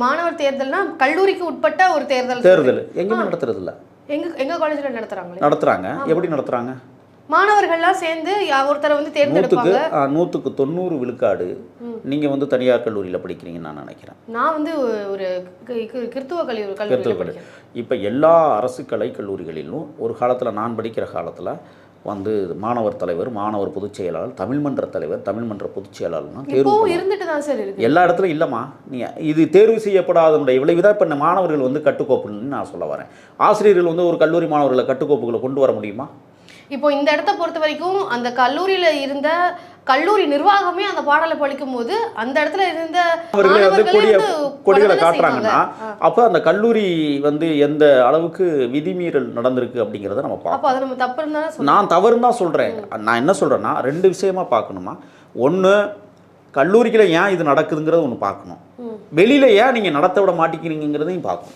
மாணவர் தேர்தல்னா கல்லூரிக்கு உட்பட்ட ஒரு தேர்தல் எங்கேயுமே நடத்துறது இல்லை. எங்க காலேஜ்ல நடத்துறாங்க. எப்படி நடத்துறாங்க? மாணவர்கள்லாம் சேர்ந்து ஒருத்தரை வந்து தேர்ந்தெடுப்பாங்க. 100க்கு 90 விழுக்காடு நீங்க வந்து தனியார் கல்லூரியில் படிக்கிறீங்கன்னு நான் நினைக்கிறேன். நான் வந்து ஒரு கிறித்துவ கல்லூரி. இப்போ எல்லா அரசு கலை கல்லூரிகளிலும் ஒரு காலத்தில் நான் படிக்கிற காலத்தில் வந்து மாணவர் தலைவர், மாணவர் பொதுச் செயலாளர், தமிழ் மன்ற தலைவர், தமிழ் மன்ற பொதுச் செயலாளர்னா தேர்வு இருந்துட்டு தான் சார் இருக்கு. எல்லா இடத்துலையும் இல்லைம்மா. நீங்கள் இது தேர்வு செய்யப்படாதனுடைய விளைவுதான் இப்போ மாணவர்கள் வந்து கட்டுக்கோப்புன்னு நான் சொல்ல வரேன். ஆசிரியர்கள் வந்து ஒரு கல்லூரி மாணவர்களை கட்டுக்கோப்புகளை கொண்டு வர முடியுமா? இப்போ இந்த இடத்த பொறுத்த வரைக்கும் அந்த கல்லூரியில இருந்த கல்லூரி நிர்வாகமே அந்த பாடலை படிக்கும் போது அந்த இடத்துல இருந்த அவர்களே வந்து கொடிகளை காட்டுறாங்கன்னா அப்போ அந்த கல்லூரி வந்து எந்த அளவுக்கு விதிமீறல் நடந்திருக்கு அப்படிங்கிறத நம்ம பார்ப்போம். அதை நம்ம தப்பு நான் தவறுன்னு தான் சொல்கிறேன். நான் என்ன சொல்கிறேன்னா 2 விஷயமா பார்க்கணுமா. ஒன்று, கல்லூரியில் ஏன் இது நடக்குதுங்கிறத ஒன்று பார்க்கணும். வெளியில் ஏன் நீங்கள் நடத்த விட மாட்டேங்கிறீங்கிறதையும் பார்க்கணும்.